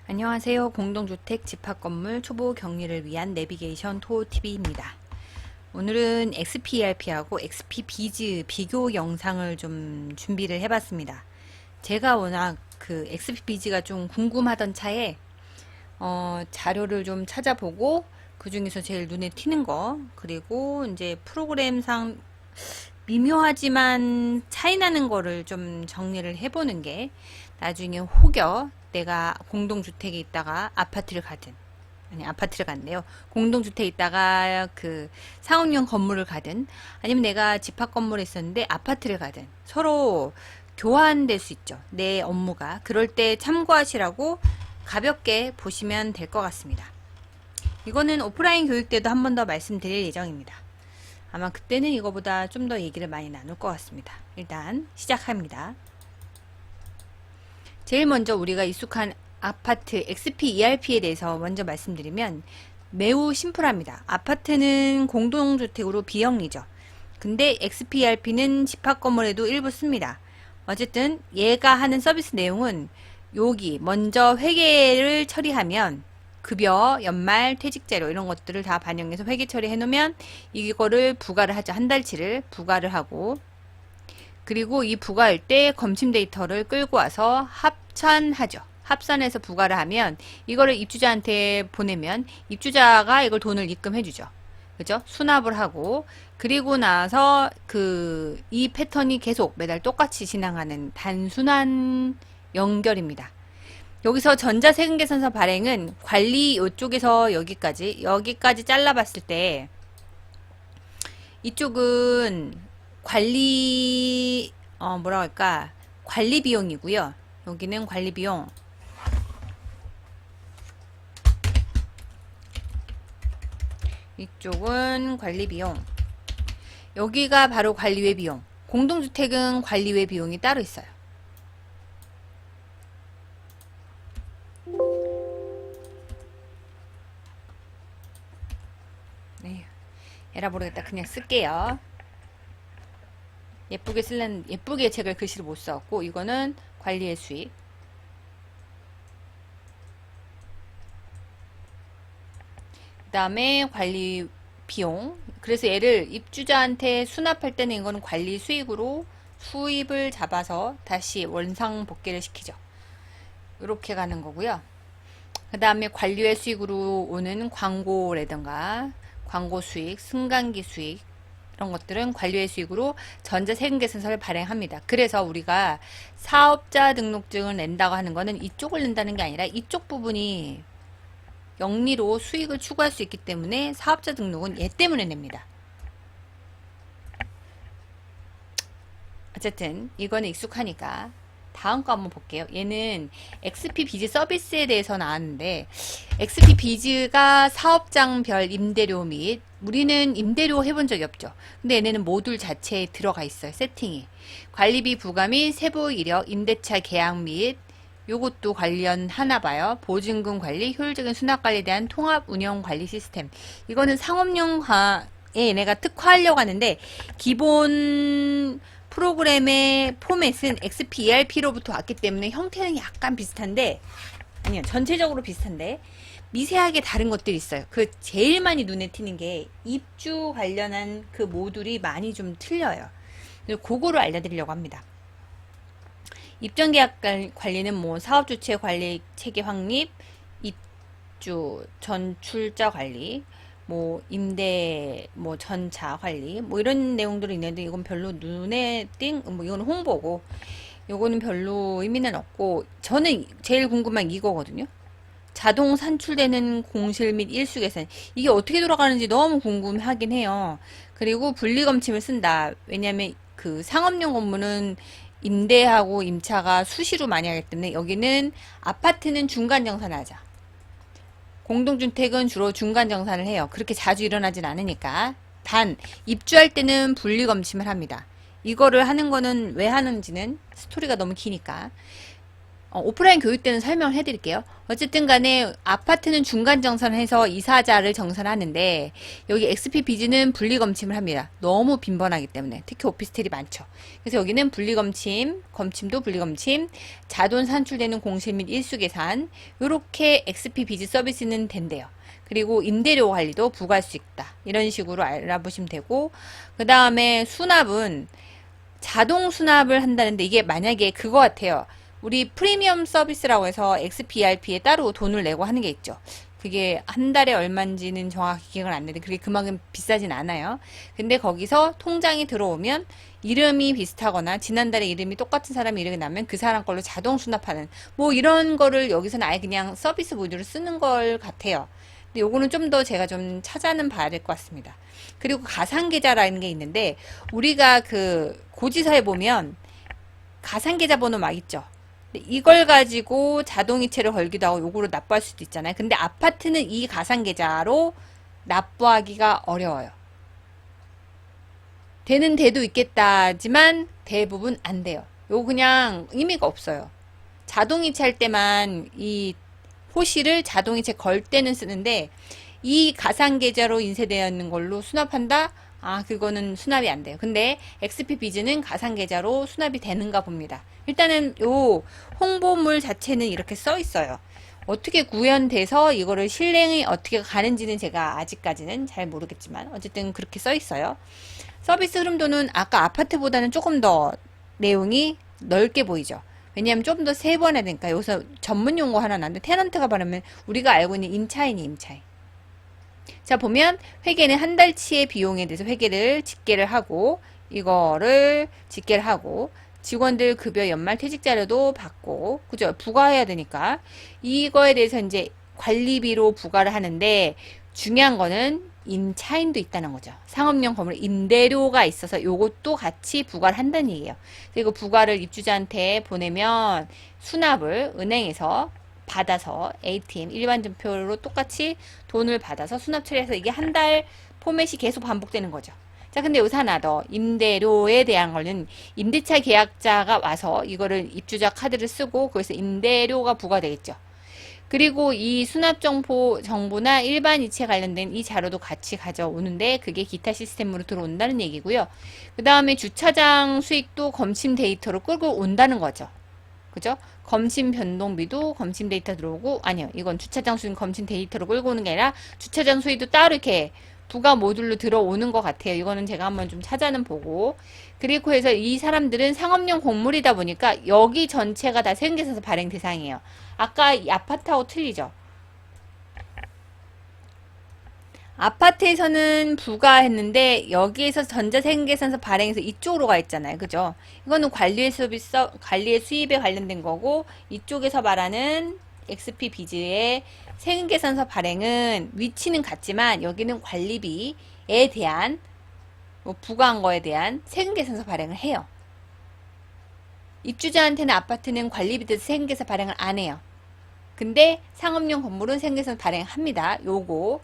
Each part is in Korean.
안녕하세요. 공동주택 집합건물 초보 격리를 위한 내비게이션 토TV입니다. 오늘은 XPRP하고 XP비즈 비교 영상을 좀 준비를 해봤습니다. 제가 워낙 그 XP비즈가 좀 궁금하던 차에 자료를 좀 찾아보고 그 중에서 제일 눈에 띄는 거, 그리고 이제 프로그램상 미묘하지만 차이나는 거를 좀 정리를 해보는 게 나중에 혹여 내가 공동주택에 있다가 아파트를 가든, 아니 아파트를 갔네요. 공동주택에 있다가 그 상업용 건물을 가든, 아니면 내가 집합 건물에 있었는데 아파트를 가든 서로 교환될 수 있죠. 내 업무가. 그럴 때 참고하시라고 가볍게 보시면 될 것 같습니다. 이거는 오프라인 교육 때도 한 번 더 말씀드릴 예정입니다. 아마 그때는 이거보다 좀 더 얘기를 많이 나눌 것 같습니다. 일단 시작합니다. 제일 먼저 우리가 익숙한 아파트 XPERP에 대해서 먼저 말씀드리면 매우 심플합니다. 아파트는 공동주택으로 비영리죠. 근데 XPERP는 집합건물에도 일부 씁니다. 어쨌든 얘가 하는 서비스 내용은 여기 먼저 회계를 처리하면 급여, 연말, 퇴직자료 이런 것들을 다 반영해서 회계 처리해 놓으면 이거를 부과를 하죠. 한 달치를 부과를 하고, 그리고 이 부과할 때 검침 데이터를 끌고 와서 합산하죠. 합산해서 부과를 하면 이거를 입주자한테 보내면 입주자가 이걸 돈을 입금해 주죠. 그죠? 수납을 하고, 그리고 나서 이 패턴이 계속 매달 똑같이 진행하는 단순한 연결입니다. 여기서 전자세금계산서 발행은 관리 이쪽에서 여기까지 잘라봤을 때 이쪽은 관리 뭐라 할까, 관리 비용이고요. 여기는 관리 비용, 이쪽은 관리 비용, 여기가 바로 관리외 비용. 공동주택은 관리외 비용이 따로 있어요. 네, 에라 모르겠다. 그냥 쓸게요. 예쁘게 책을 글씨를 못 써갖고, 이거는 관리의 수익. 그 다음에 관리 비용. 그래서 얘를 입주자한테 수납할 때는 이거는 관리 수익으로 수입을 잡아서 다시 원상 복귀를 시키죠. 이렇게 가는 거고요. 그 다음에 관리의 수익으로 오는 광고라든가 광고 수익, 승강기 수익, 이런 것들은 관리의 수익으로 전자세금계산서를 발행합니다. 그래서 우리가 사업자 등록증을 낸다고 하는 거는 이쪽을 낸다는 게 아니라 이쪽 부분이 영리로 수익을 추구할 수 있기 때문에 사업자 등록은 얘 때문에 냅니다. 어쨌든 이거는 익숙하니까 다음 거 한번 볼게요. 얘는 XP비즈 서비스에 대해서 나왔는데, XP비즈가 사업장별 임대료 및, 우리는 임대료 해본 적이 없죠. 근데 얘네는 모듈 자체에 들어가 있어요. 세팅이. 관리비 부과 및 세부 이력, 임대차 계약 및 요것도 관련하나 봐요. 보증금 관리, 효율적인 수납 관리에 대한 통합 운영 관리 시스템. 이거는 상업용화에 얘네가 특화하려고 하는데, 기본 프로그램의 포맷은 XPERP로부터 왔기 때문에 형태는 약간 비슷한데, 아니요, 전체적으로 비슷한데 미세하게 다른 것들이 있어요. 그 제일 많이 눈에 띄는 게 입주 관련한 그 모듈이 많이 좀 틀려요. 그거를 알려드리려고 합니다. 입전계약 관리는 뭐 사업주체 관리 체계 확립, 입주 전출자 관리, 뭐 임대 뭐 전차 관리 뭐 이런 내용들이 있는데, 이건 별로 눈에 뭐 이거는 홍보고, 요거는 별로 의미는 없고, 저는 제일 궁금한 이거거든요. 자동 산출되는 공실 및 일수 계산, 이게 어떻게 돌아가는지 너무 궁금하긴 해요. 그리고 분리검침을 쓴다. 왜냐면 그 상업용 건물은 임대하고 임차가 수시로 많이 하기 때문에, 여기는 아파트는 중간 정산을 하자. 공동주택은 주로 중간 정산을 해요. 그렇게 자주 일어나진 않으니까. 단 입주할 때는 분리검침을 합니다. 이거를 하는 거는 왜 하는지는 스토리가 너무 기니까. 오프라인 교육 때는 설명을 해드릴게요. 어쨌든 간에 아파트는 중간 정산해서 이사자를 정산하는데 여기 XP 비즈는 분리 검침을 합니다. 너무 빈번하기 때문에 특히 오피스텔이 많죠. 그래서 여기는 분리 검침, 검침도 분리 검침, 자동 산출되는 공실 및 일수 계산 이렇게 XP 비즈 서비스는 된대요. 그리고 임대료 관리도 부과할 수 있다. 이런 식으로 알아보시면 되고 그 다음에 수납은 자동 수납을 한다는데 이게 만약에 그거 같아요. 우리 프리미엄 서비스라고 해서 XPRP에 따로 돈을 내고 하는 게 있죠. 그게 한 달에 얼마인지는 정확히 기억은 안 나는데 그게 그만큼 비싸진 않아요. 근데 거기서 통장이 들어오면 이름이 비슷하거나 지난달에 이름이 똑같은 사람 이름이 나면 그 사람 걸로 자동 수납하는 뭐 이런 거를 여기서는 아예 그냥 서비스 모듈을 쓰는 걸 같아요. 근데 요거는 좀 더 제가 좀 찾아는 봐야 될 것 같습니다. 그리고 가상계좌라는 게 있는데 우리가 그 고지서에 보면 가상계좌 번호 막 있죠. 이걸 가지고 자동이체를 걸기도 하고 요거로 납부할 수도 있잖아요. 근데 아파트는 이 가상계좌로 납부하기가 어려워요. 되는 데도 있겠다지만 대부분 안 돼요. 요거 그냥 의미가 없어요. 자동이체 할 때만 이 호실을 자동이체 걸 때는 쓰는데 이 가상계좌로 인쇄되어 있는 걸로 수납한다? 아, 그거는 수납이 안 돼요. 근데 XP 비즈는 가상계좌로 수납이 되는가 봅니다. 일단은 요 홍보물 자체는 이렇게 써 있어요. 어떻게 구현돼서 이거를 실행이 어떻게 가는지는 제가 아직까지는 잘 모르겠지만 어쨌든 그렇게 써 있어요. 서비스 흐름도는 아까 아파트보다는 조금 더 내용이 넓게 보이죠. 왜냐하면 좀 더 세 번 해야 되니까 여기서 전문 용어 하나 나는데 테넌트가 발음은 우리가 알고 있는 임차인이 임차인. 자, 보면 회계는 한 달치의 비용에 대해서 회계를 집계를 하고 이거를 집계를 하고 직원들 급여 연말 퇴직 자료도 받고 그죠? 부과해야 되니까 이거에 대해서 이제 관리비로 부과를 하는데 중요한 거는 임차인도 있다는 거죠. 상업용 건물 임대료가 있어서 요것도 같이 부과를 한다는 얘기예요. 그리고 부과를 입주자한테 보내면 수납을 은행에서 받아서 ATM 일반전표로 똑같이 돈을 받아서 수납 처리해서 이게 한 달 포맷이 계속 반복되는 거죠. 자, 근데 여기서 하나 더 임대료에 대한 거는 임대차 계약자가 와서 이거를 입주자 카드를 쓰고 거기서 임대료가 부과되겠죠. 그리고 이 수납정보나 일반 이체 관련된 이 자료도 같이 가져오는데 그게 기타 시스템으로 들어온다는 얘기고요. 그 다음에 주차장 수익도 검침 데이터로 끌고 온다는 거죠. 그죠? 검침 변동비도 검침 데이터 들어오고 아니요. 이건 주차장 수익 검침 데이터로 끌고 오는 게 아니라 주차장 수익도 따로 이렇게 부가 모듈로 들어오는 것 같아요. 이거는 제가 한번 좀 찾아는 보고 그리고 해서 이 사람들은 상업용 건물이다 보니까 여기 전체가 다 세금계산서 발행 대상이에요. 아까 이 아파트하고 틀리죠. 아파트에서는 부과했는데 여기에서 전자세금계산서 발행해서 이쪽으로 가 있잖아요. 그죠? 이거는 관리의 수입에 관련된 거고 이쪽에서 말하는 XP 비즈의 세금계산서 발행은 위치는 같지만 여기는 관리비에 대한 부과한 거에 대한 세금계산서 발행을 해요. 입주자한테는 아파트는 관리비 대해서 세금계산서 발행을 안 해요. 근데 상업용 건물은 세금계산서 발행합니다. 요거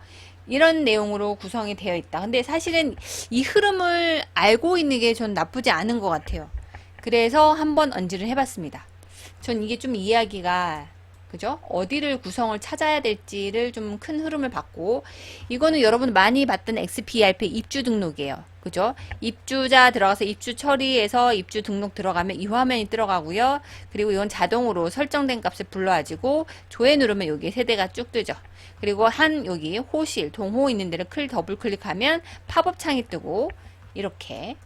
이런 내용으로 구성이 되어 있다. 근데 사실은 이 흐름을 알고 있는 게 전 나쁘지 않은 것 같아요. 그래서 한번 언지를 해봤습니다. 전 이게 좀 이해하기가 그죠? 어디를 구성을 찾아야 될지를 좀 큰 흐름을 봤고 이거는 여러분 많이 봤던 XPRP 입주 등록이에요. 그죠? 입주자 들어가서 입주 처리해서 입주 등록 들어가면 이 화면이 들어가고요. 그리고 이건 자동으로 설정된 값을 불러가지고 조회 누르면 여기 세대가 쭉 뜨죠. 그리고 한 여기 호실, 동호 있는 데를 더블 클릭하면 팝업 창이 뜨고 이렇게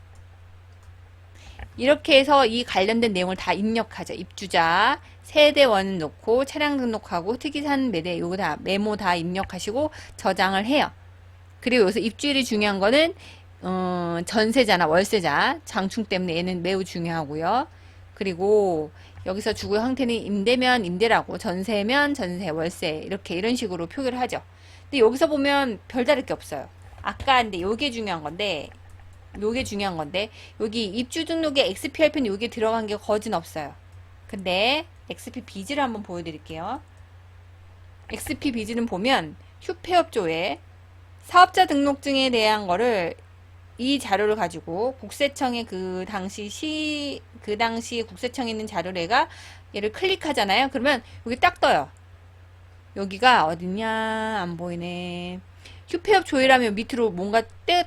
해서 이 관련된 내용을 다 입력하죠. 입주자, 세대원 넣고 차량 등록하고 특이산 매대 요거 다 메모 다 입력하시고 저장을 해요. 그리고 여기서 입주일이 중요한 거는 전세자나 월세자 장충 때문에 얘는 매우 중요하고요. 그리고 여기서 주거 형태는 임대면 임대라고 전세면 전세 월세 이렇게 이런 식으로 표기를 하죠. 근데 여기서 보면 별다를 게 없어요. 아까 근데 요게 중요한 건데 여기 입주 등록에 XPRP는 여기 들어간 게 거진 없어요. 근데 XP 비즈를 한번 보여드릴게요. XP 비즈는 보면 휴폐업조회 사업자 등록증에 대한 거를 이 자료를 가지고 국세청에 그 당시 국세청에 있는 자료를 얘가 얘를 클릭하잖아요. 그러면 여기 딱 떠요. 여기가 어딨냐? 안 보이네. 휴폐업 조회라면 밑으로 뭔가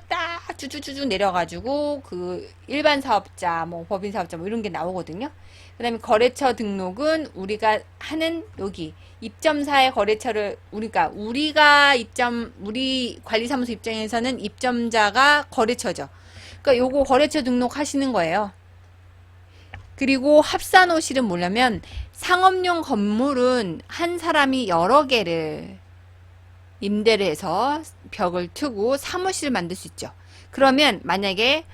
딱 쭈쭈쭈쭈 내려가지고 그 일반 사업자, 뭐 법인 사업자 뭐 이런 게 나오거든요. 그 다음에 거래처 등록은 우리가 하는 여기 입점사의 거래처를 우리 관리사무소 입장에서는 입점자가 거래처죠. 그러니까 요거 거래처 등록하시는 거예요. 그리고 합산호실은 뭐냐면 상업용 건물은 한 사람이 여러 개를 임대를 해서 벽을 트고 사무실을 만들 수 있죠. 그러면 만약에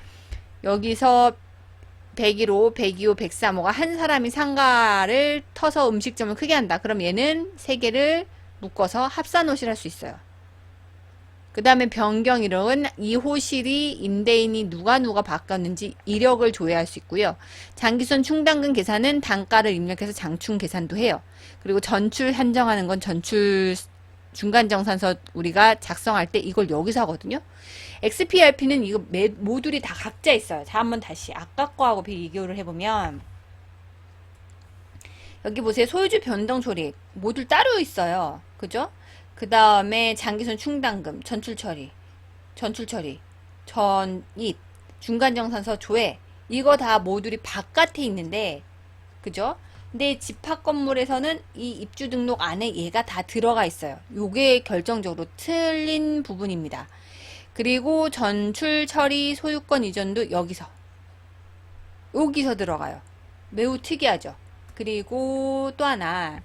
여기서 101호, 102호, 103호가 한 사람이 상가를 터서 음식점을 크게 한다. 그럼 얘는 세 개를 묶어서 합산호실 할 수 있어요. 그 다음에 변경 이력은 이 호실이 임대인이 누가 바꿨는지 이력을 조회할 수 있고요. 장기손 충당금 계산은 단가를 입력해서 장충 계산도 해요. 그리고 전출 한정하는 건 전출 중간정산서 우리가 작성할 때 이걸 여기서 하거든요. XPRP는 이거 모듈이 다 각자 있어요. 자, 한번 다시 아까 거하고 비교를 해보면 여기 보세요. 소유주 변동 조례 모듈 따로 있어요. 그죠? 그 다음에 장기손 충당금, 전출 처리, 전입, 중간정산서 조회 이거 다 모듈이 바깥에 있는데 그죠? 근데 집합 건물에서는 이 입주 등록 안에 얘가 다 들어가 있어요. 요게 결정적으로 틀린 부분입니다. 그리고 전출 처리 소유권 이전도 여기서 들어가요. 매우 특이하죠. 그리고 또 하나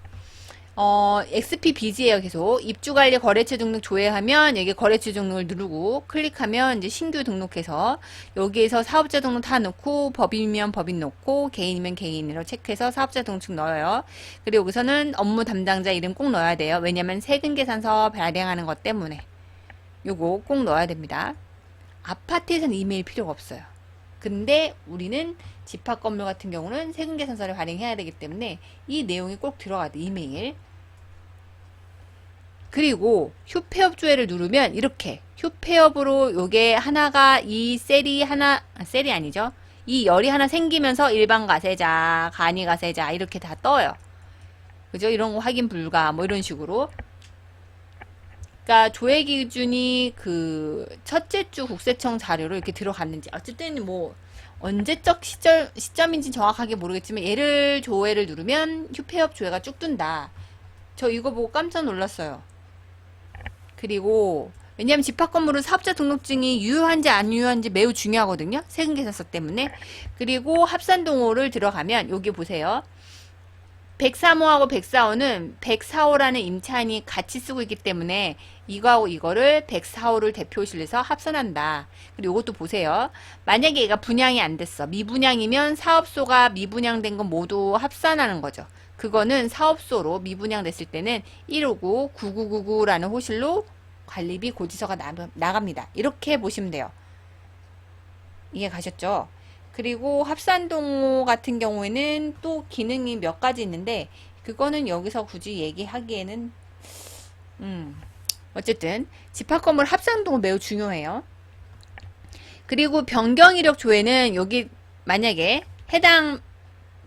XPBG예요. 계속 입주관리 거래처 등록 조회하면 여기 거래처 등록을 누르고 클릭하면 이제 신규 등록해서 여기에서 사업자 등록 다 넣고 법인이면 법인 넣고 개인이면 개인으로 체크해서 사업자 등록증 넣어요. 그리고 여기서는 업무 담당자 이름 꼭 넣어야 돼요. 왜냐면 세금 계산서 발행하는 것 때문에 요거 꼭 넣어야 됩니다. 아파트에서는 이메일 필요가 없어요. 근데 우리는 집합 건물 같은 경우는 세금 계산서를 발행해야 되기 때문에 이 내용이 꼭 들어가야 돼. 이메일. 그리고 휴폐업 조회를 누르면 이렇게 휴폐업으로 요게 하나가 이 셀이 아니죠. 이 열이 하나 생기면서 일반 가세자, 간이 가세자 이렇게 다 떠요. 그죠? 이런 거 확인 불가 뭐 이런 식으로. 그러니까 조회 기준이 그 첫째 주 국세청 자료로 이렇게 들어갔는지 어쨌든 뭐 언제적 시점인지 정확하게 모르겠지만 얘를 조회를 누르면 휴폐업 조회가 쭉 뜬다. 저 이거 보고 깜짝 놀랐어요. 그리고 왜냐하면 집합 건물은 사업자 등록증이 유효한지 안 유효한지 매우 중요하거든요. 세금 계산서 때문에. 그리고 합산동호를 들어가면 여기 보세요. 103호하고 104호는 104호라는 임차인이 같이 쓰고 있기 때문에 이거하고 이거를 104호를 대표실에서 합산한다. 그리고 이것도 보세요. 만약에 얘가 분양이 안 됐어. 미분양이면 사업소가 미분양된 건 모두 합산하는 거죠. 그거는 사업소로 미분양 됐을 때는 159 9999라는 호실로 관리비 고지서가 나갑니다. 이렇게 보시면 돼요. 이해 가셨죠? 그리고 합산동호 같은 경우에는 또 기능이 몇 가지 있는데 그거는 여기서 굳이 얘기하기에는 어쨌든 집합건물 합산동호 매우 중요해요. 그리고 변경 이력 조회는 여기 만약에 해당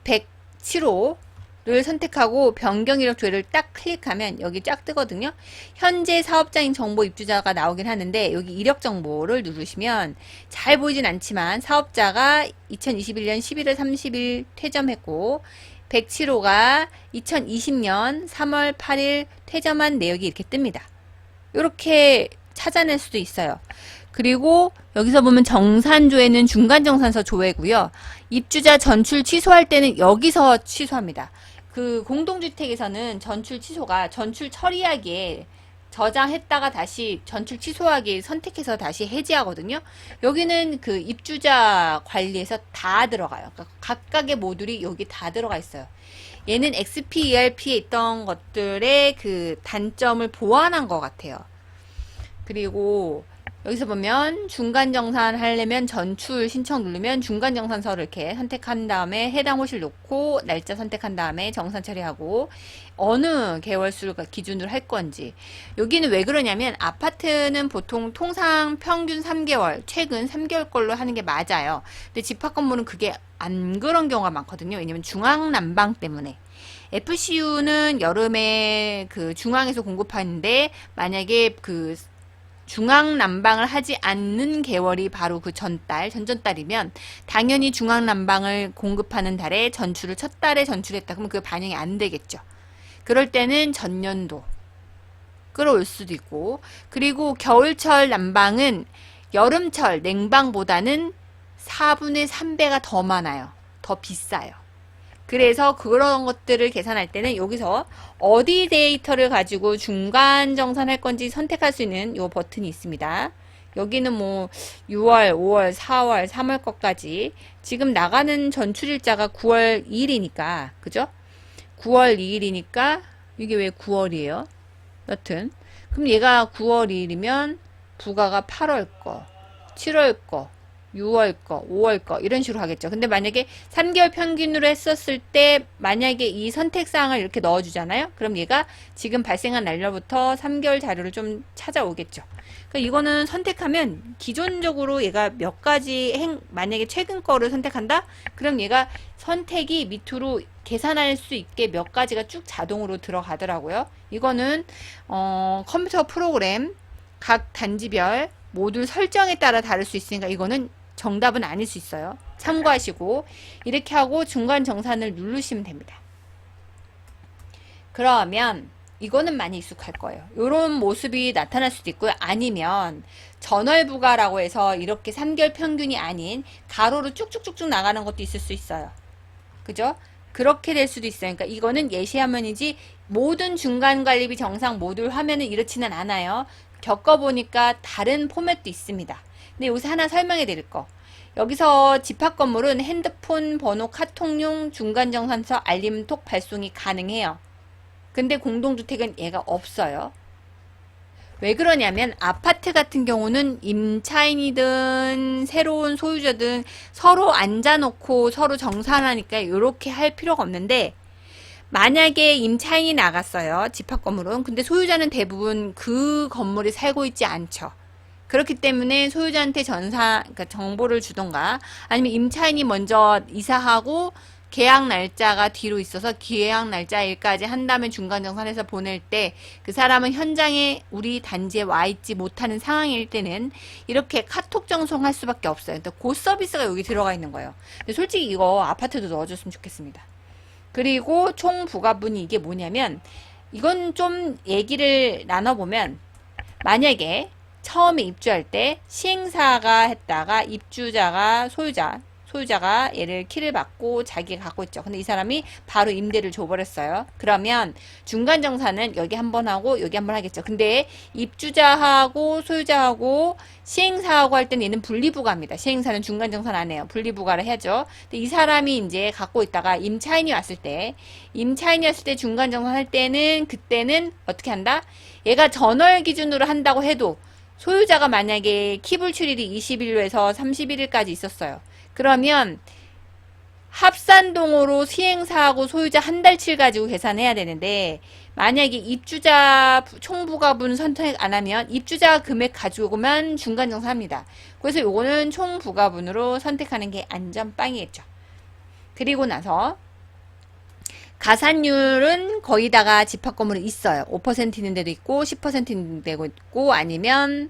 107호를 선택하고 변경 이력 조회를 딱 클릭하면 여기 쫙 뜨거든요. 현재 사업자인 정보 입주자가 나오긴 하는데 여기 이력 정보를 누르시면 잘 보이진 않지만 사업자가 2021년 11월 30일 퇴점했고 107호가 2020년 3월 8일 퇴점한 내역이 이렇게 뜹니다. 이렇게 찾아낼 수도 있어요. 그리고 여기서 보면 정산조회는 중간정산서 조회고요. 입주자 전출 취소할 때는 여기서 취소합니다. 그 공동주택에서는 전출 취소가 전출 처리하기에 저장했다가 다시 전출 취소하기 선택해서 다시 해지하거든요. 여기는 그 입주자 관리에서 다 들어가요. 그러니까 각각의 모듈이 여기 다 들어가 있어요. 얘는 XPERP에 있던 것들의 그 단점을 보완한 것 같아요. 그리고 여기서 보면 중간정산 하려면 전출 신청 누르면 중간정산서를 이렇게 선택한 다음에 해당 호실 놓고 날짜 선택한 다음에 정산 처리하고 어느 개월수를 기준으로 할 건지. 여기는 왜 그러냐면 아파트는 보통 통상 평균 3개월, 최근 3개월 걸로 하는 게 맞아요. 근데 집합 건물은 그게 안 그런 경우가 많거든요. 왜냐면 중앙난방 때문에. FCU는 여름에 그 중앙에서 공급하는데 만약에 그 중앙 난방을 하지 않는 개월이 바로 그 전달, 전전달이면 당연히 중앙 난방을 공급하는 달에 전출을 첫 달에 전출했다. 그러면 그게 반영이 안 되겠죠. 그럴 때는 전년도 끌어올 수도 있고, 그리고 겨울철 난방은 여름철 냉방보다는 4분의 3배가 더 많아요. 더 비싸요. 그래서 그런 것들을 계산할 때는 여기서 어디 데이터를 가지고 중간 정산할 건지 선택할 수 있는 요 버튼이 있습니다. 여기는 뭐 6월, 5월, 4월, 3월 것까지 지금 나가는 전출일자가 9월 2일이니까 그죠? 9월 2일이니까 이게 왜 9월이에요? 여튼 그럼 얘가 9월 2일이면 부가가 8월 거, 7월 거, 6월 거, 5월 거 이런 식으로 하겠죠. 근데 만약에 3개월 평균으로 했었을 때 만약에 이 선택사항을 이렇게 넣어주잖아요. 그럼 얘가 지금 발생한 날로부터 3개월 자료를 좀 찾아오겠죠. 그러니까 이거는 선택하면 기존적으로 얘가 몇 가지 만약에 최근 거를 선택한다? 그럼 얘가 선택이 밑으로 계산할 수 있게 몇 가지가 쭉 자동으로 들어가더라고요. 이거는 컴퓨터 프로그램 각 단지별 모듈 설정에 따라 다를 수 있으니까 이거는 정답은 아닐 수 있어요. 참고하시고 이렇게 하고 중간 정산을 누르시면 됩니다. 그러면 이거는 많이 익숙할 거예요. 이런 모습이 나타날 수도 있고요. 아니면 전월부가라고 해서 이렇게 3개월 평균이 아닌 가로로 쭉쭉쭉쭉 나가는 것도 있을 수 있어요. 그죠? 그렇게 될 수도 있어요. 그러니까 이거는 예시 화면이지 모든 중간관리비 정상 모듈 화면은 이렇지는 않아요. 겪어보니까 다른 포맷도 있습니다. 근데 여기서 하나 설명해 드릴 거. 여기서 집합 건물은 핸드폰 번호 카톡용 중간정산서 알림톡 발송이 가능해요. 근데 공동주택은 얘가 없어요. 왜 그러냐면 아파트 같은 경우는 임차인이든 새로운 소유자든 서로 앉아놓고 서로 정산하니까 이렇게 할 필요가 없는데 만약에 임차인이 나갔어요. 집합 건물은. 근데 소유자는 대부분 그 건물에 살고 있지 않죠. 그렇기 때문에 소유자한테 그러니까 정보를 주던가 아니면 임차인이 먼저 이사하고 계약 날짜가 뒤로 있어서 계약 날짜일까지 한 다음에 중간정산해서 보낼 때 그 사람은 현장에 우리 단지에 와 있지 못하는 상황일 때는 이렇게 카톡 정송할 수밖에 없어요. 그러니까 그 서비스가 여기 들어가 있는 거예요. 근데 솔직히 이거 아파트도 넣어줬으면 좋겠습니다. 그리고 총 부가분이 이게 뭐냐면 이건 좀 얘기를 나눠보면 만약에 처음에 입주할 때 시행사가 했다가 입주자가 소유자가 얘를 키를 받고 자기가 갖고 있죠. 근데 이 사람이 바로 임대를 줘버렸어요. 그러면 중간정산은 여기 한번 하고 여기 한번 하겠죠. 근데 입주자하고 소유자하고 시행사하고 할 때는 얘는 분리부가입니다. 시행사는 중간정산 안 해요. 분리부가를 해야죠. 근데 이 사람이 이제 갖고 있다가 임차인이 왔을 때 중간정산 할 때는 그때는 어떻게 한다? 얘가 전월 기준으로 한다고 해도 소유자가 만약에 키불출일이 20일로해서 31일까지 있었어요. 그러면 합산동으로 시행사하고 소유자 한 달치를 가지고 계산해야 되는데 만약에 입주자 총부가분 선택 안 하면 입주자 금액 가지고만 중간정산합니다. 그래서 요거는 총부가분으로 선택하는 게 안전빵이겠죠. 그리고 나서 가산율은 거의 다가 집합 건물에 있어요. 5% 있는 데도 있고 10% 있는 데도 있고 아니면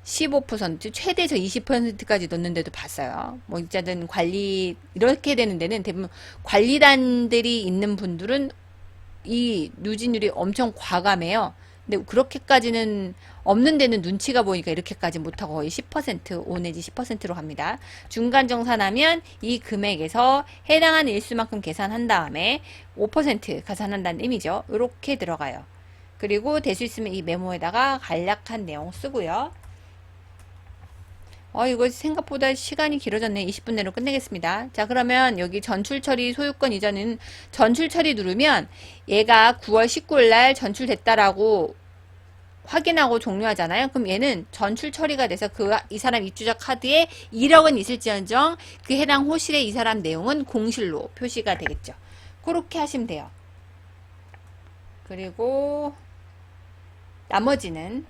15% 최대 저 20%까지 넣는 데도 봤어요. 뭐 어쨌든 관리 이렇게 되는 데는 대부분 관리단들이 있는 분들은 이 누진율이 엄청 과감해요. 근데 그렇게까지는 없는 데는 눈치가 보니까 이렇게까지 못하고 거의 10%, 5 내지 10%로 갑니다. 중간 정산하면 이 금액에서 해당하는 일수만큼 계산한 다음에 5% 가산한다는 의미죠. 이렇게 들어가요. 그리고 될 수 있으면 이 메모에다가 간략한 내용 쓰고요. 이거 생각보다 시간이 길어졌네. 20분 내로 끝내겠습니다. 자, 그러면 여기 전출처리 소유권 이전은 전출처리 누르면 얘가 9월 19일 날 전출됐다라고 확인하고 종료하잖아요. 그럼 얘는 전출 처리가 돼서 이 사람 입주자 카드에 1억은 있을지언정 그 해당 호실의 이 사람 내용은 공실로 표시가 되겠죠. 그렇게 하시면 돼요. 그리고 나머지는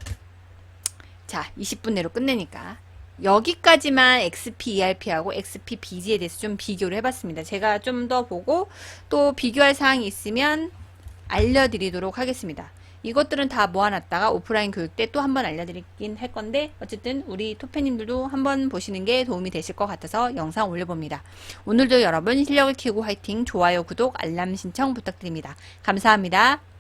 자 20분 내로 끝내니까 여기까지만 XP ERP하고 XP BG에 대해서 좀 비교를 해봤습니다. 제가 좀 더 보고 또 비교할 사항이 있으면 알려드리도록 하겠습니다. 이것들은 다 모아놨다가 오프라인 교육 때 또 한번 알려드리긴 할 건데 어쨌든 우리 토페님들도 한번 보시는 게 도움이 되실 것 같아서 영상 올려봅니다. 오늘도 여러분 실력을 키우고 화이팅! 좋아요, 구독, 알람 신청 부탁드립니다. 감사합니다.